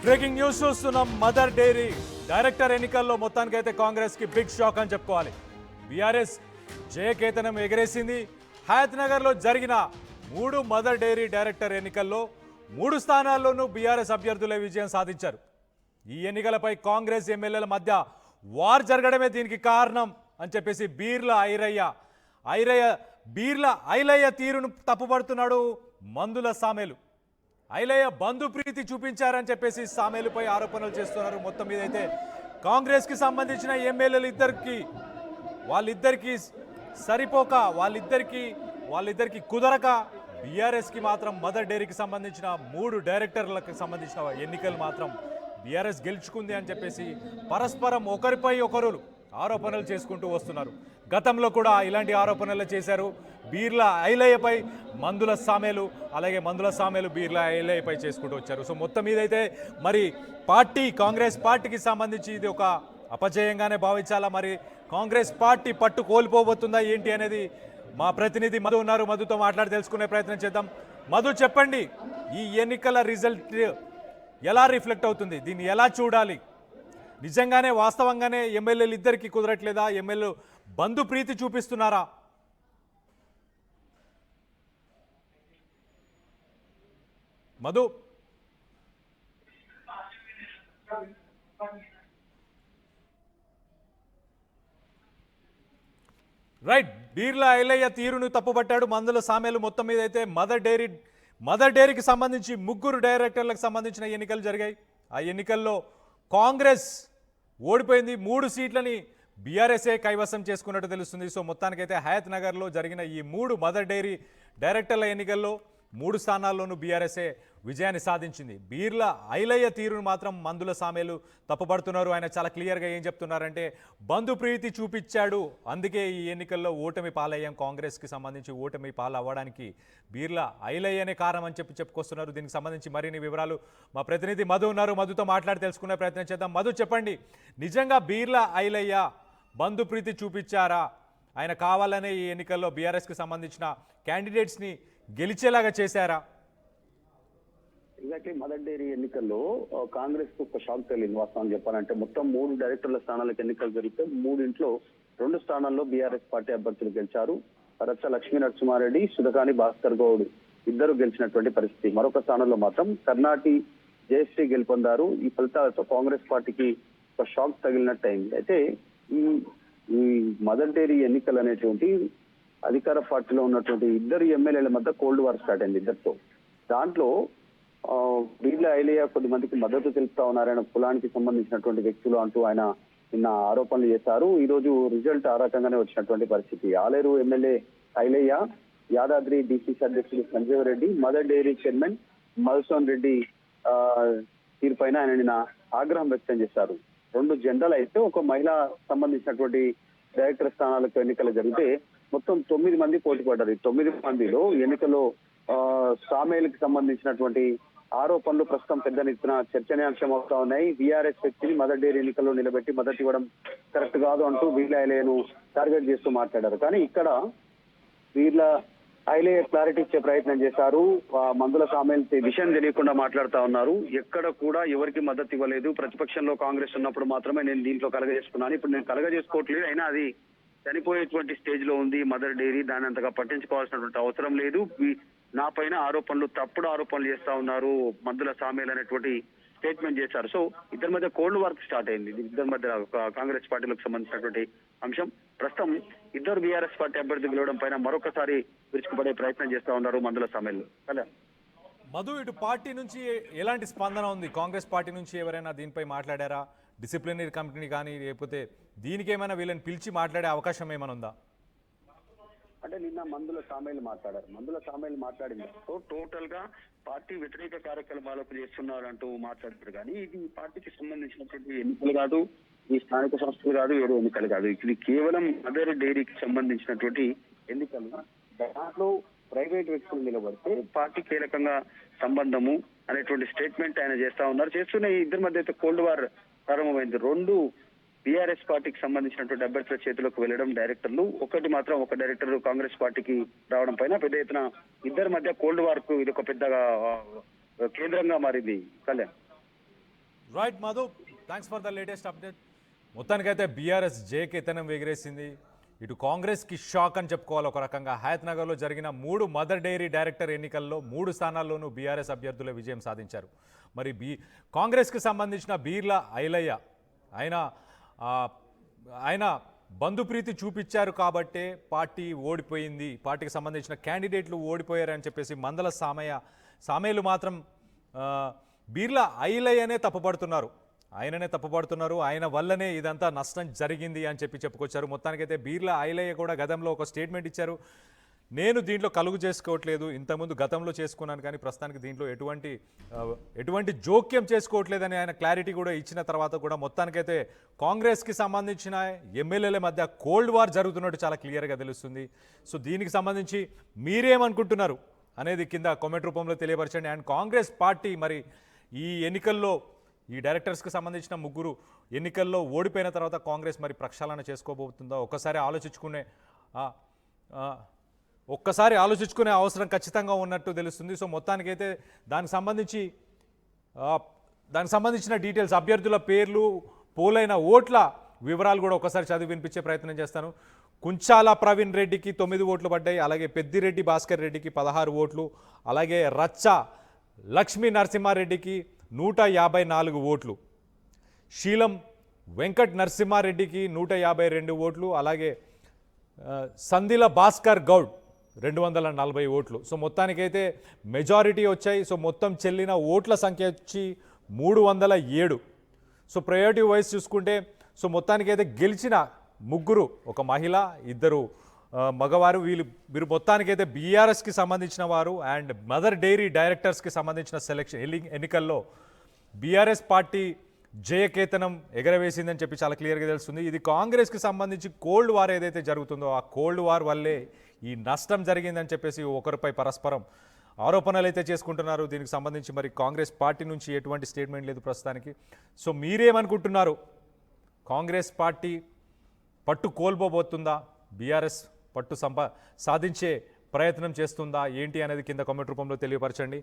Breaking news చూస్తున్నాం. Mother dairy director ఎన్నికల్లో మొత్తానికైతే కాంగ్రెస్ కి బిగ్ షాక్ అని చెప్పుకోవాలి. బీఆర్ఎస్ జయకేతనం ఎగరేసింది. హయత్ నగర్లో జరిగిన 3 మదర్ డైరీ డైరెక్టర్ ఎన్నికల్లో 3 స్థానాల్లోనూ బీఆర్ఎస్ అభ్యర్థులే విజయం సాధించారు. ఈ ఎన్నికలపై కాంగ్రెస్ ఎమ్మెల్యేల మధ్య వార్ జరగడమే దీనికి కారణం అని చెప్పేసి బీర్ల ఐలయ్య తీరును తప్పుపడుతున్నాడు మందుల సామేలు. ఐలయ్య బంధు ప్రీతి చూపించారని చెప్పేసి సామేలుపై ఆరోపణలు చేస్తున్నారు. మొత్తం మీద అయితే కాంగ్రెస్కి సంబంధించిన ఎమ్మెల్యేలు వాళ్ళిద్దరికి సరిపోక వాళ్ళిద్దరికి కుదరక బీఆర్ఎస్కి మాత్రం మదర్ డైరీకి సంబంధించిన 3 డైరెక్టర్లకు సంబంధించిన ఎన్నికలు మాత్రం బీఆర్ఎస్ గెలుచుకుంది అని చెప్పేసి పరస్పరం ఒకరిపై ఒకరు ఆరోపణలు చేసుకుంటూ వస్తున్నారు. గతంలో కూడా ఇలాంటి ఆరోపణలు చేశారు. బీర్ల ఐలయ్యపై మందుల సామేలు, అలాగే మందుల సామేలు బీర్ల ఐలయ్యపై చేసుకుంటూ వచ్చారు. సో మొత్తం మీదైతే మరి కాంగ్రెస్ పార్టీకి సంబంధించి ఇది ఒక అపజయంగానే భావించాలా? మరి కాంగ్రెస్ పార్టీ పట్టు కోల్పోబోతుందా ఏంటి అనేది మా ప్రతినిధి మధు ఉన్నారు. మధుతో మాట్లాడి తెలుసుకునే ప్రయత్నం చేద్దాం. మధు, చెప్పండి, ఈ ఎన్నికల రిజల్ట్ ఎలా రిఫ్లెక్ట్ అవుతుంది? దీన్ని ఎలా చూడాలి? నిజంగానే వాస్తవంగానే ఎమ్మెల్యేలు ఇద్దరికి కుదరట్లేదా? ఎమ్మెల్యేలు బంధు ప్రీతి చూపిస్తున్నారా? మధు, రైట్. బీర్ల ఐలయ్య తీరును తప్పుపట్టాడు మందుల సామేలు. మొత్తం మీద అయితే మదర్ డైరీకి సంబంధించి 3 డైరెక్టర్లకు సంబంధించిన ఎన్నికలు జరిగాయి. ఆ ఎన్నికల్లో కాంగ్రెస్ ఓడిపోయింది. 3 సీట్లని బీఆర్ఎస్ఏ కైవసం చేసుకున్నట్టు తెలుస్తుంది. సో మొత్తానికైతే హయత్ నగర్లో జరిగిన ఈ 3 మదర్ డైరీ డైరెక్టర్ల ఎన్నికల్లో 3 స్థానాల్లోనూ బీఆర్ఎస్ఏ విజయాన్ని సాధించింది. బీర్ల ఐలయ్య తీరును మాత్రం మందుల సామేలు తప్పుపడుతున్నారు. ఆయన చాలా క్లియర్గా ఏం చెప్తున్నారంటే, బంధు ప్రీతి చూపించాడు, అందుకే ఈ ఎన్నికల్లో ఓటమి పాలయ్యాం, కాంగ్రెస్కి సంబంధించి ఓటమి పాలవ్వడానికి బీర్ల ఐలయ్యనే కారణం అని చెప్పుకొస్తున్నారు. దీనికి సంబంధించి మరిన్ని వివరాలు మా ప్రతినిధి మధు ఉన్నారు. మధుతో మాట్లాడి తెలుసుకునే ప్రయత్నం చేద్దాం. మధు, చెప్పండి, నిజంగా బీర్ల ఐలయ్య బంధు ప్రీతి చూపించారా? ఆయన కావాలనే ఈ ఎన్నికల్లో బీఆర్ఎస్కి సంబంధించిన క్యాండిడేట్స్ని గెలిచేలాగా చేశారా? ఎగ్జాక్ట్లీ మదర్ డైరీ ఎన్నికల్లో కాంగ్రెస్ కు ఒక షాక్ తగిలింది. వాస్తవం చెప్పాలంటే మొత్తం 3 డైరెక్టర్ల స్థానాలకు ఎన్నికలు జరిగితే 3 2 స్థానాల్లో బీఆర్ఎస్ పార్టీ అభ్యర్థులు గెలిచారు. రచ్చ లక్ష్మీ నరసింహారెడ్డి, సుధకాని భాస్కర్ గౌడ్ ఇద్దరు గెలిచినటువంటి పరిస్థితి. మరొక స్థానంలో మాత్రం కర్ణాటి జయశ్రీ గెలుపొందారు. ఈ ఫలితాలతో కాంగ్రెస్ పార్టీకి ఒక షాక్ తగిలినట్టు అయింది. అయితే ఈ మదర్ డైరీ ఎన్నికలు అనేటువంటి అధికార పార్టీలో ఉన్నటువంటి 2 ఎమ్మెల్యేల మధ్య కోల్డ్ వార్ స్టార్ట్ అయింది ఇద్దరితో. దాంట్లో బీర్ల ఐలయ్య కొద్ది మందికి మద్దతు తెలుపుతా ఉన్నారు, ఆయన కులానికి సంబంధించినటువంటి వ్యక్తులు అంటూ ఆయన నిన్న ఆరోపణలు చేశారు. ఈ రోజు రిజల్ట్ ఆ రకంగానే వచ్చినటువంటి పరిస్థితి. ఆలేరు ఎమ్మెల్యే ఐలయ్య, యాదాద్రి డిసిసి అధ్యక్షుడు Sanjeev Reddy, Mother Dairy chairman Madhusudan Reddy తీరుపైన ఆయన నిన్న ఆగ్రహం వ్యక్తం చేశారు. 2 జెండాలు అయితే ఒక మహిళ సంబంధించినటువంటి డైరెక్టర్ స్థానాలకు ఎన్నికలు జరిగితే మొత్తం 9 మంది పోటీ పడ్డారు. 9 మందిలో ఎన్నికల్లో సామేలుకి సంబంధించినటువంటి ఆరోపణలు ప్రస్తుతం పెద్ద ఎత్తున చర్చనీయాంశం అవుతా ఉన్నాయి. బీఆర్ఎస్ వ్యక్తిని మదర్ డైరీ ఎన్నికల్లో నిలబెట్టి మద్దతు ఇవ్వడం కరెక్ట్ కాదు అంటూ బీర్ల ఐలయ్యను టార్గెట్ చేస్తూ మాట్లాడారు. కానీ ఇక్కడ బీర్ల ఐలయ్య క్లారిటీ ఇచ్చే ప్రయత్నం చేశారు. మందుల సామేలు విషయం తెలియకుండా మాట్లాడుతా ఉన్నారు. ఎక్కడ కూడా ఎవరికి మద్దతు ఇవ్వలేదు. ప్రతిపక్షంలో కాంగ్రెస్ ఉన్నప్పుడు మాత్రమే నేను దీంట్లో కలగజేసుకున్నాను. ఇప్పుడు నేను కలగజేసుకోవట్లేదు, అయినా అది చనిపోయేటువంటి స్టేజ్ లో ఉంది మదర్ డైరీ. దాన్ని అంతగా పట్టించుకోవాల్సినటువంటి అవసరం లేదు. నా పైన తప్పుడు ఆరోపణలు చేస్తా ఉన్నారు మందుల సామేలు అనేటువంటి స్టేట్మెంట్ చేశారు. సో ఇద్దరి మధ్య కోల్డ్ వార్ స్టార్ట్ అయింది. ఇద్దరి మధ్య కాంగ్రెస్ పార్టీలకు సంబంధించినటువంటి అంశం. ప్రస్తుతం ఇద్దరు బీఆర్ఎస్ పార్టీ అభ్యర్థి గెలవడం పైన మరొకసారి విరుచుకుపడే ప్రయత్నం చేస్తా ఉన్నారు మందుల సామేలు. కదా మధు, ఇటు పార్టీ నుంచి ఎలాంటి స్పందన ఉంది? కాంగ్రెస్ పార్టీ నుంచి ఎవరైనా దీనిపై మాట్లాడారా? డిసిప్లినరీ కమిటీని కానీ, లేకపోతే దీనికి ఏమైనా వీళ్ళని పిలిచి మాట్లాడే అవకాశం ఏమైనా ఉందా? అంటే నిన్న మందుల సామేలు మాట్లాడింది. సో టోటల్ గా పార్టీ వ్యతిరేక కార్యక్రమాలకు చేస్తున్నారంటూ మాట్లాడారు. కానీ ఇది పార్టీకి సంబంధించినటువంటి ఎన్నికలు కాదు, ఈ స్థానిక సంస్థలు కాదు, ఏదో ఎన్నికలు కాదు. ఇది కేవలం మదర్ డైరీకి సంబంధించినటువంటి ఎన్నికలు. దాంట్లో ప్రైవేట్ వ్యక్తులు నిలబడితే పార్టీ కీలకంగా సంబంధము అనేటువంటి స్టేట్మెంట్ ఆయన చేస్తా ఉన్నారు. చేస్తున్న ఈ ఇద్దరి మధ్య అయితే కోల్డ్ వార్ ప్రారంభమైంది. 2 బీఆర్ఎస్ పార్టీకి సంబంధించినటువంటి అభ్యర్థుల చేతులకు వెళ్లడం డైరెక్టర్లు, ఒక డైరెక్టర్ కాంగ్రెస్ పార్టీకి రావడం పైన పెద్ద ఎత్తున ఇద్దరి మధ్య కోల్డ్ వార్ కు ఇది ఒక పెద్దగా కేంద్రంగా మారింది. Kalyan, right Madhu, thanks for the latest update. మొత్తానికైతే బీఆర్ఎస్ జేకేతనం ఎగిరేసింది. ఇటు కాంగ్రెస్కి షాక్ అని చెప్పుకోవాలి ఒక రకంగా. హయత్ నగర్లో జరిగిన 3 మదర్ డైరీ డైరెక్టర్ ఎన్నికల్లో 3 స్థానాల్లోనూ బీఆర్ఎస్ అభ్యర్థులే విజయం సాధించారు. మరి కాంగ్రెస్కి సంబంధించిన బీర్ల ఐలయ్య ఆయన బంధుప్రీతి చూపించారు కాబట్టే పార్టీ ఓడిపోయింది, పార్టీకి సంబంధించిన క్యాండిడేట్లు ఓడిపోయారని చెప్పేసి మందల సామేలు మాత్రం బీర్ల ఐలయ్యనే తప్పుపడుతున్నారు. ఆయన వల్లనే ఇదంతా నష్టం జరిగింది అని చెప్పుకొచ్చారు. మొత్తానికైతే బీర్ల ఐలయ్య కూడా గతంలో ఒక స్టేట్మెంట్ ఇచ్చారు. నేను దీంట్లో కలుగు చేసుకోవట్లేదు, ఇంతకుముందు గతంలో చేసుకున్నాను కానీ ప్రస్తుతానికి దీంట్లో ఎటువంటి జోక్యం చేసుకోవట్లేదని ఆయన క్లారిటీ కూడా ఇచ్చిన తర్వాత కూడా మొత్తానికైతే కాంగ్రెస్కి సంబంధించిన ఎమ్మెల్యేల మధ్య కోల్డ్ వార్ జరుగుతున్నట్టు చాలా క్లియర్గా తెలుస్తుంది. సో దీనికి సంబంధించి మీరేమనుకుంటున్నారు అనేది కింద కామెంట్ రూపంలో తెలియపరచండి. అండ్ కాంగ్రెస్ పార్టీ మరి ఈ ఎన్నికల్లో ఈ డైరెక్టర్స్కి సంబంధించిన 3 ఎన్నికల్లో ఓడిపోయిన తర్వాత కాంగ్రెస్ మరి ప్రక్షాళన చేసుకోబోతుందో ఒక్కసారి ఆలోచించుకునే అవసరం ఖచ్చితంగా ఉన్నట్టు తెలుస్తుంది. సో మొత్తానికైతే దానికి సంబంధించిన డీటెయిల్స్, అభ్యర్థుల పేర్లు, పోలైన ఓట్ల వివరాలు కూడా ఒకసారి చదివి వినిపించే ప్రయత్నం చేస్తాను. కుంచాల ప్రవీణ్ రెడ్డికి 9 ఓట్లు పడ్డాయి. అలాగే పెద్దిరెడ్డి భాస్కర్ రెడ్డికి 16 ఓట్లు. అలాగే రచ్చ లక్ష్మీ నరసింహారెడ్డికి 154 ఓట్లు. శీలం వెంకట్ నరసింహారెడ్డికి 152 ఓట్లు. అలాగే సందిల భాస్కర్ గౌడ్ 240 ఓట్లు. సో మొత్తానికైతే మెజారిటీ వచ్చాయి. సో మొత్తం చెల్లిన ఓట్ల సంఖ్య వచ్చి 307. సో ప్రయారిటీ వైజ్ చూసుకుంటే సో మొత్తానికైతే గెలిచిన 3, ఒక మహిళ, 2 మగవారు. వీరు మొత్తానికైతే బీఆర్ఎస్కి సంబంధించిన వారు. అండ్ మదర్ డైరీ డైరెక్టర్స్కి సంబంధించిన ఎన్నికల్లో బీఆర్ఎస్ పార్టీ జయకేతనం ఎగరవేసిందని చెప్పి చాలా క్లియర్గా తెలుస్తుంది. ఇది కాంగ్రెస్కి సంబంధించి కోల్డ్ వార్ ఏదైతే జరుగుతుందో ఆ కోల్డ్ వార్ వల్లే ఈ నష్టం జరిగిందని చెప్పేసి ఒకరిపై పరస్పరం ఆరోపణలు అయితే చేసుకుంటున్నారు. దీనికి సంబంధించి మరి కాంగ్రెస్ పార్టీ నుంచి ఎటువంటి స్టేట్మెంట్ లేదు ప్రస్తుతానికి. సో మీరేమనుకుంటున్నారు? కాంగ్రెస్ పార్టీ పట్టు కోల్పోబోతుందా? బీఆర్ఎస్ పట్టు సాధించే ప్రయత్నం చేస్తుందా ఏంటి అనేది కింద కామెంట్ రూపంలో తెలియపరచండి.